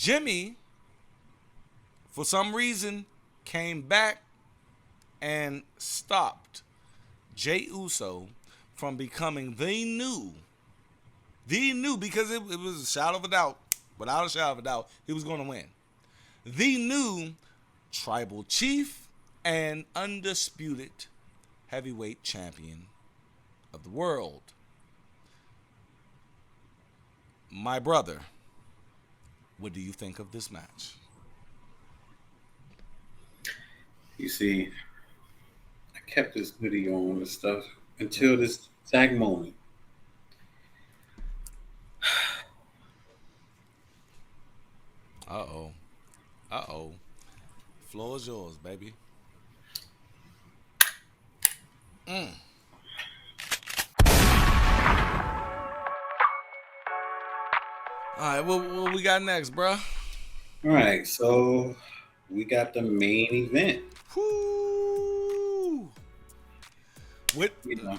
Jimmy, for some reason, came back and stopped Jey Uso from becoming the new, because it was a shadow of a doubt, without a shadow of a doubt, he was going to win. The new tribal chief and undisputed heavyweight champion of the world. My brother, what do you think of this match? You see, I kept this hoodie on and stuff until this exact moment. Uh-oh. Uh-oh. Floor is yours, baby. All right, what we got next, bro? All right, so we got the main event. Whoo! What? You know,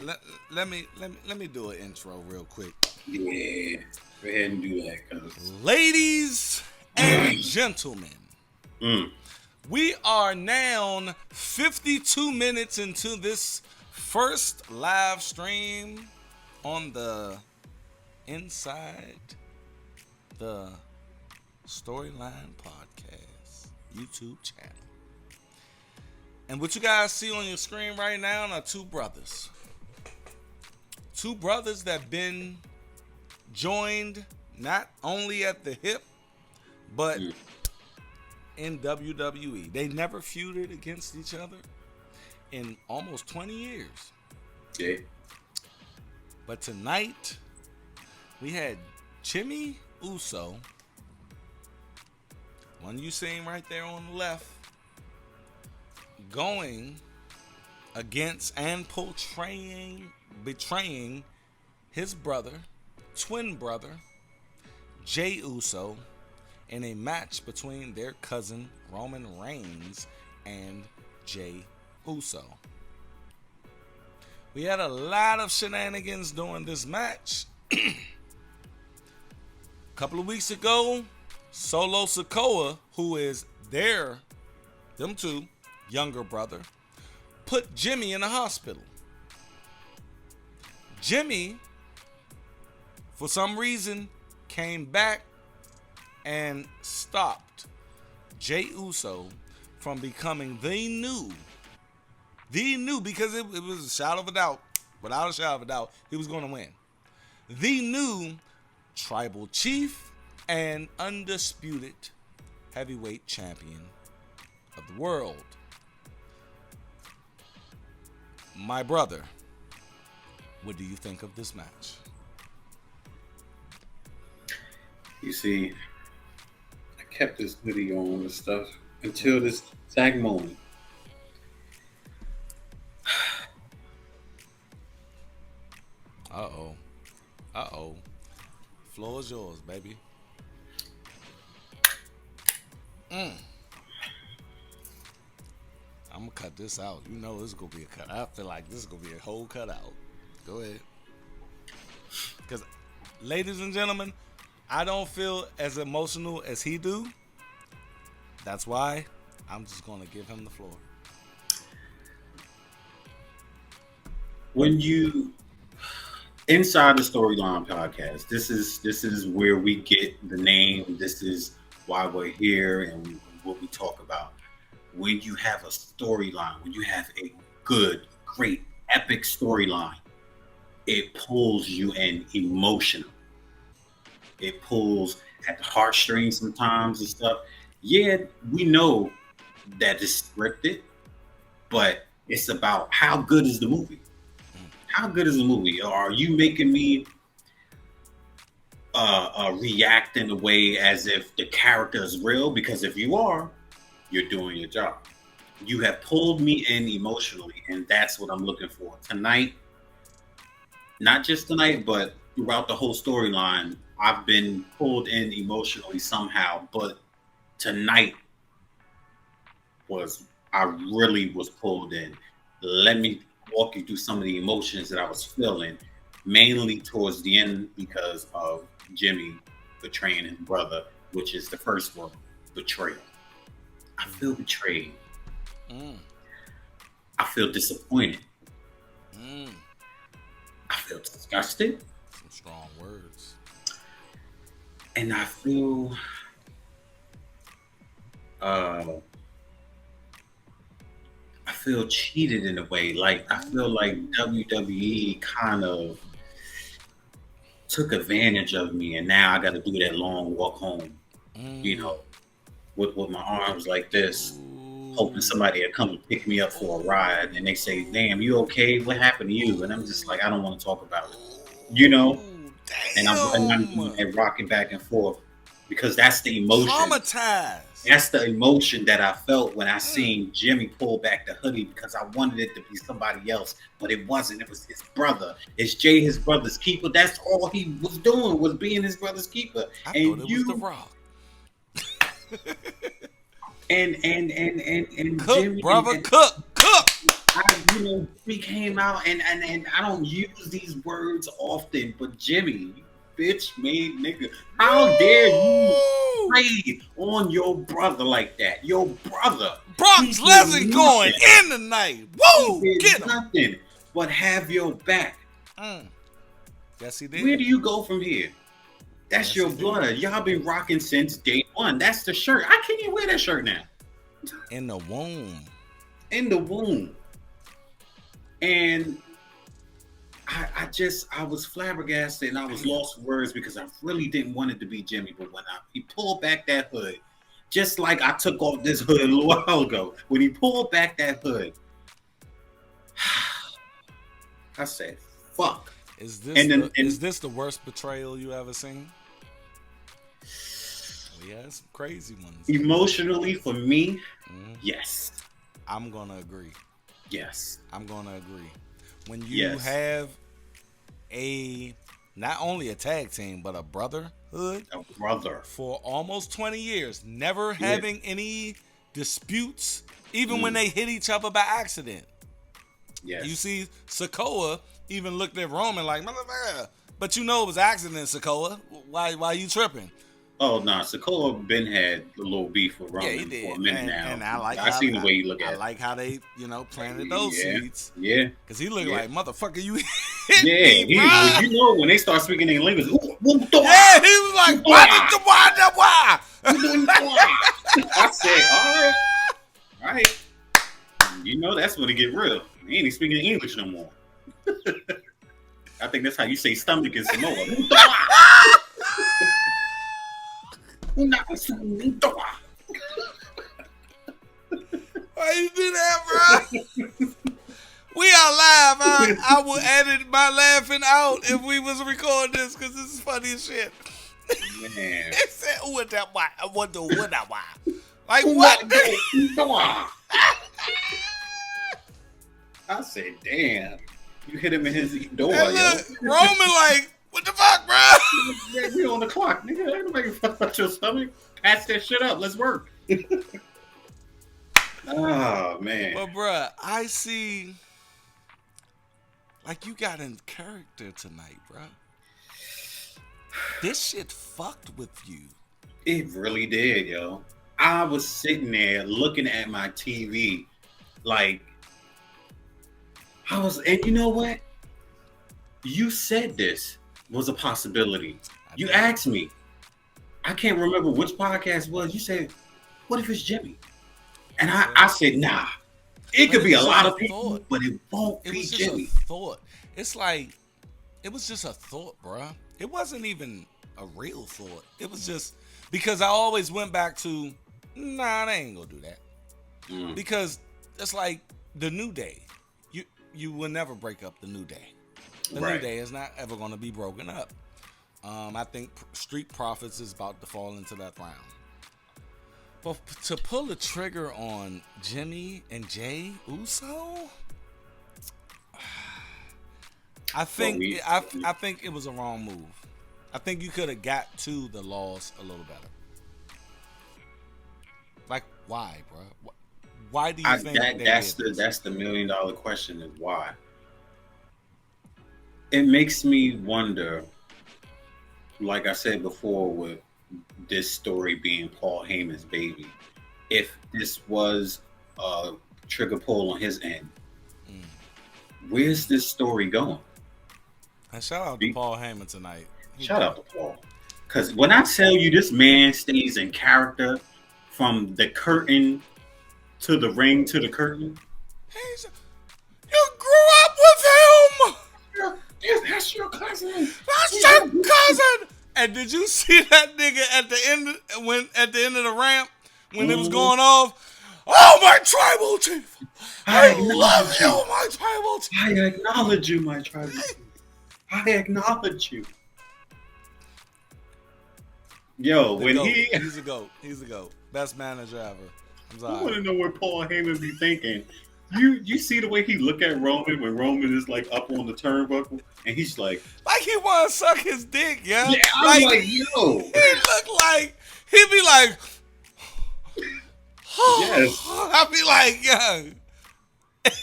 Let me do an intro real quick. yeah, go ahead and do that, cause Ladies and gentlemen, mm, we are now 52 minutes into this first live stream on the Inside the Storyline Podcast YouTube channel. And what you guys see on your screen right now are two brothers. Two brothers that been joined not only at the hip, but in WWE. They never feuded against each other in almost 20 years. yeah, But tonight, we had Jimmy Uso, one you seen right there on the left, going against and betraying his brother, twin brother, Jey Uso, in a match between their cousin Roman Reigns and Jey Uso. We had a lot of shenanigans during this match. A couple of weeks ago, Solo Sikoa, who is them two, younger brother, put Jimmy in the hospital. Jimmy, for some reason, came back and stopped Jey Uso from becoming the new, because it was a shadow of a doubt, without a shadow of a doubt, he was going to win. The new tribal chief and undisputed heavyweight champion of the world. My brother, what do you think of this match? you see, I kept this hoodie on and stuff until this exact moment. Uh-oh. Uh-oh. Floor is yours, baby. I'm gonna cut this out. You know this is gonna be a cut. I feel like this is gonna be a whole cutout. Go ahead. Because, ladies and gentlemen, I don't feel as emotional as he do. That's why I'm just gonna give him the floor. When you inside the Storyline Podcast, this is where we get the name. This is why we're here and what we talk about. When you have a storyline, when you have a good, great, epic storyline, it pulls you in emotional. It pulls at the heartstrings sometimes and stuff. Yeah, we know that it's scripted, but it's about how good is the movie? How good is the movie? Are you making me react in a way as if the character is real? Because if you are, you're doing your job. You have pulled me in emotionally, and that's what I'm looking for tonight. Not just tonight, but throughout the whole storyline, I've been pulled in emotionally somehow. But tonight I really was pulled in. Let me walk you through some of the emotions that I was feeling, mainly towards the end because of Jimmy betraying his brother, which is the first one, betrayal. I feel betrayed. Mm. I feel disappointed. Mm. I feel disgusted. Some strong words. And I feel uh I feel cheated in a way. Like I feel like WWE kind of took advantage of me, and now I got to do that long walk home. You Mm. know, with my arms like this, hoping Ooh. somebody will come and pick me up for a ride, and they say, "Damn, you okay? What happened to you?" And I'm just like, I don't want to talk about it. You know, Ooh, and I'm doing damn. that rocking back and forth because that's the emotion. Traumatized. That's the emotion that I felt when I Mm. seen Jimmy pull back the hoodie because I wanted it to be somebody else, but it wasn't. It was his brother. It's Jay, his brother's keeper. That's all he was doing, was being his brother's keeper. I thought And it was The you Rock. and Cook, Jimmy brother, and cook, cook. he came out and I don't use these words often, but Jimmy, you bitch made nigga, how dare you Woo! prey on your brother like that? Your brother. He Brock's did Leslie going nothing. in tonight. He Woo! Get did him. nothing but have your back. Mm. Yes, he Where did. do you go from here? That's Yes, your he did. blood. Y'all been rocking since day one. That's the shirt. I can't even wear that shirt now. In the womb. In the womb. And I was flabbergasted and I was lost for words because I really didn't want it to be Jimmy. But when he pulled back that hood, just like I took off this hood a little while ago, when he pulled back that hood, I said, fuck. Is this And then is this the worst betrayal you ever seen? We had some crazy ones. emotionally for me, Mhm. yes. I'm gonna agree. Yes. I'm gonna agree. When you Yes. have a not only a tag team but a brotherhood A brother. for almost 20 years, never Yeah. having any disputes, even when Mm. they hit each other by accident. Yes. You see, Sokoa even looked at Roman like, motherfucker. But you know it was accident, Sokoa. Why you tripping? Oh no, Sokoa Ben had a little beef with Yeah, he Roman for a did, minute now. and I like I how seen the way he look I at like how they planted it. those Yeah, seeds. yeah, Cause he looked yeah. like motherfucker, you hit Yeah, me, bro. you know when they start speaking in language, Yeah, he was like, why? I said, all right. You know that's when it get real. He ain't speaking English no more. I think that's how you say stomach in Samoa. Why you do that, bro? We are live. I will edit my laughing out if we was recording this because this is funny as shit. Man. It said, what that why? I wonder what that why. Like what? I said, damn. You hit him in his door, And yo. look, Roman like, what the fuck, bro? We on the clock, nigga. Ain't nobody fuck about your stomach. Patch that shit up. Let's work. Oh man. But bruh, I see like you got in character tonight, bruh. This shit fucked with you. It really did, yo. I was sitting there looking at my TV, like and you know what? You said this was a possibility. You asked me. I can't remember which podcast it was. You said, "What if it's Jimmy?" And I said, "Nah, it could be a lot of people, but it won't be just Jimmy." a thought. It's like it was just a thought, bruh. It wasn't even a real thought. It was just because I always went back to, nah, they ain't gonna do that. Because it's like the New Day. You will never break up the New Day. The New Day is not ever gonna be broken up. I think Street Profits is about to fall into that round. But to pull the trigger on Jimmy and Jay Uso, I think it was a wrong move. I think you could have got to the loss a little better. Like why, bro? Why do you think that's the $1 million question is why? It makes me wonder. Like I said before, with this story being Paul Heyman's baby. If this was a trigger pull on his end, Mm. where's this story going? And shout out to Paul Heyman tonight. He Shout out dope. to Paul. Because when I tell you this man stays in character from the curtain to the ring to the curtain. You grew up with him. That's your cousin. That's your cousin. And did you see that nigga at the end of the ramp when it was going off? Oh, my tribal chief! I love you, my tribal chief. I acknowledge you, my tribal chief. I acknowledge you. Yo, The when goat. he, He's a goat. He's a goat. Best manager ever. I'm I sorry. want to know what Paul Heyman be thinking. You see the way he look at Roman when Roman is like up on the turnbuckle, and he's like he want to suck his dick, yeah. yeah, I'm like, yo, He look like he be like, yes, I be like, yeah,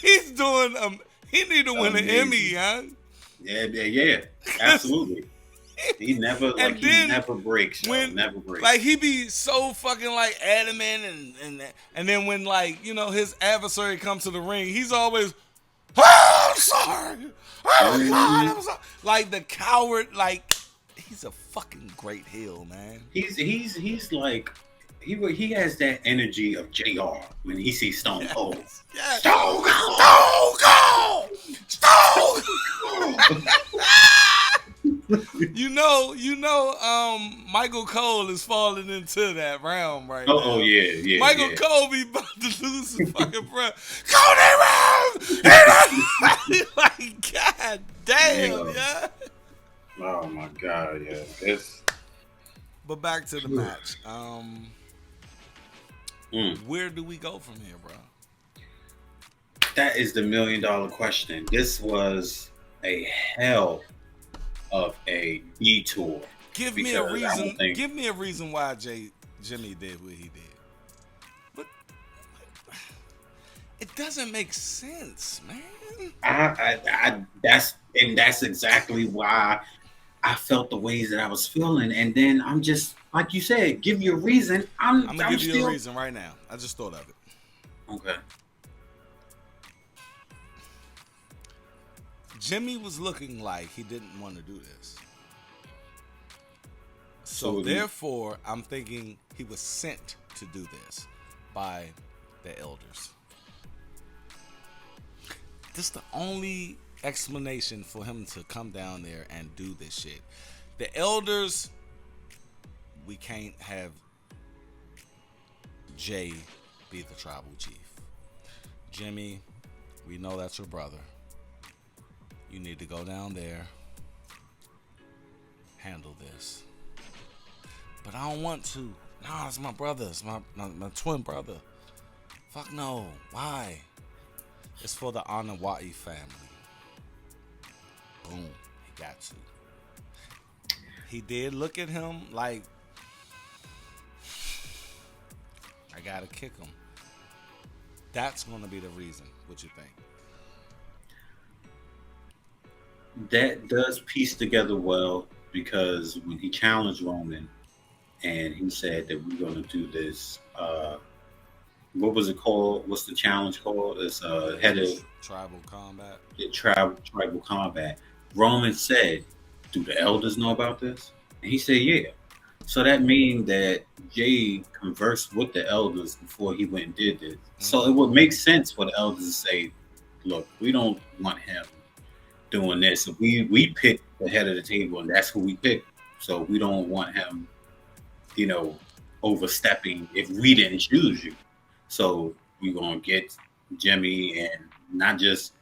he's doing. He need to win an amazing. Emmy, yeah. Yeah, absolutely. He never he never breaks. Never breaks. Like he be so fucking like adamant and then when like his adversary comes to the ring, he's always, oh, I'm sorry, oh God, I'm sorry. Like the coward, like he's a fucking great heel, man. He's like he has that energy of JR when he sees Stone Cold. Yes. Stone Cold. Michael Cole is falling into that realm right now. now. Yeah. Michael Cole be about to lose his fucking breath. Cody Rhodes! Like, God damn, yeah. Oh my God, yeah. It's... But back to the match. Where do we go from here, bro? That is the $1 million question. This was a hell of a detour. Give me a reason. Give me a reason why Jimmy did what he did. But it doesn't make sense, man. That's exactly why I felt the ways that I was feeling, and then I'm just like you said, give you a reason. I'm gonna give you a reason right now. I just thought of it. Okay. Jimmy was looking like he didn't want to do this. So therefore, I'm thinking he was sent to do this by the elders. This is the only explanation for him to come down there and do this shit. The elders, we can't have Jay be the tribal chief. Jimmy, we know that's your brother. You need to go down there, handle this. But I don't want to. Nah, it's my brother. It's my twin brother. Fuck no. Why? It's for the Anawai family. Boom. He got to. He did look at him like, I gotta kick him. That's gonna be the reason. What you think? That does piece together well, because when he challenged Roman and he said that we're going to do this, what was it called? What's the challenge called? It's head of tribal combat. Tribal combat. Roman said, "Do the elders know about this?" And he said, "Yeah." So that means that Jay conversed with the elders before he went and did this. Mm-hmm. So it would make sense for the elders to say, "Look, we don't want him doing this. So we picked the head of the table, and that's who we picked. So we don't want him, overstepping if we didn't choose you. So we're gonna get Jimmy, and not just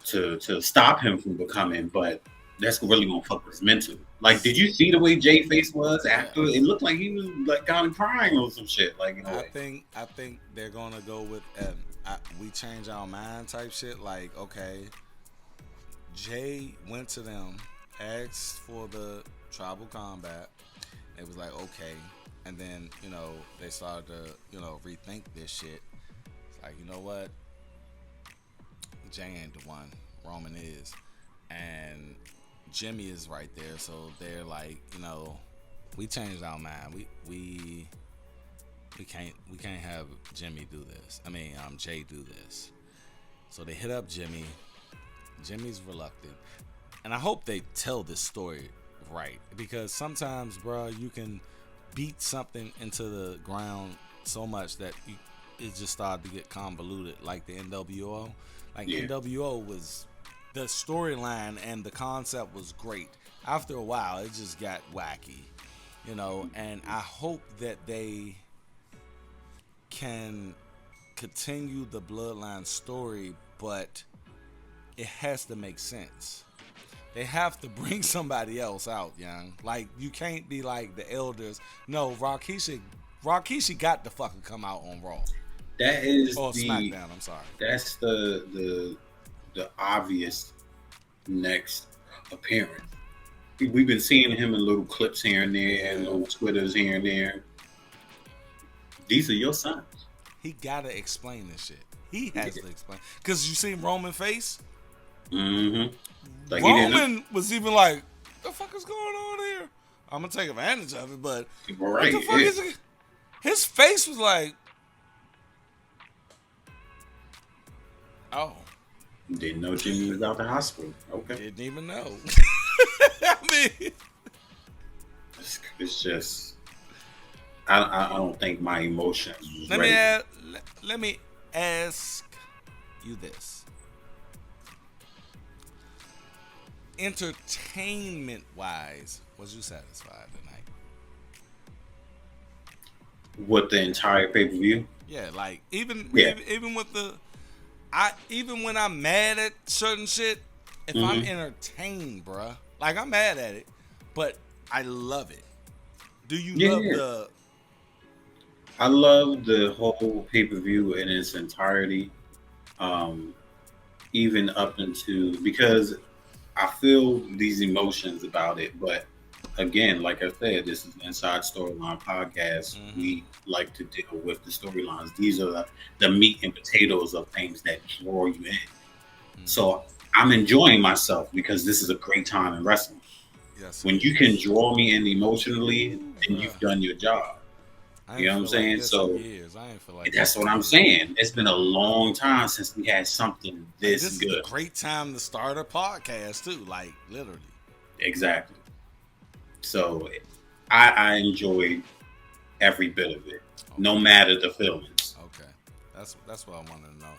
to stop him from becoming, but that's really gonna fuck his mental." Like, did you see the way Jay face was after? It looked like he was like kind of crying or some shit. Like, I think they're gonna go with we change our mind type shit. Like, okay, Jay went to them, asked for the tribal combat. It was like, okay. And then, they started to, rethink this shit. It's like, you know what? Jay ain't the one. Roman is. And Jimmy is right there. So they're like, we changed our mind. We can't have Jimmy do this. I mean, Jay do this. So they hit up Jimmy. Jimmy's reluctant, and I hope they tell this story right, because sometimes, bro, you can beat something into the ground so much that it just started to get convoluted, like the NWO. Like Yeah. NWO was the storyline and the concept was great. After a while, it just got wacky, And I hope that they can continue the Bloodline story, but it has to make sense. They have to bring somebody else out, young. Like, you can't be like the elders. No, Rikishi got to fucking come out on Raw. That is Or SmackDown, I'm sorry. That's the obvious next appearance. We've been seeing him in little clips here and there, and little Twitters here and there. These are your sons. He gotta explain this shit. He has to explain. Because you seen Roman face? Mm-hmm. Like Roman was even like, the fuck is going on here? I'm gonna take advantage of it, but right, what the fuck is it? His face was like, oh. Didn't know Jimmy was out the hospital. Okay. Didn't even know. I mean, it's just, I don't think my emotions was let ready. let me ask you this. Entertainment wise, was you satisfied tonight? With the entire pay-per-view? Yeah, like even with even when I'm mad at certain shit, if I'm entertained, bruh, like I'm mad at it, but I love it. Do you love I love the whole pay-per-view in its entirety, even up into, because I feel these emotions about it, but again, like I said, this is Inside Storyline Podcast. We like to deal with the storylines. These are the meat and potatoes of things that draw you in. So I'm enjoying myself because this is a great time in wrestling. Yes. When you can draw me in emotionally, then you've done your job. You know what I'm saying? So that's what I'm saying. It's been a long time since we had something this good. This is a great time to start a podcast too, like literally. Exactly. So I enjoyed every bit of it, no matter the feelings. Okay, that's what I wanted to know.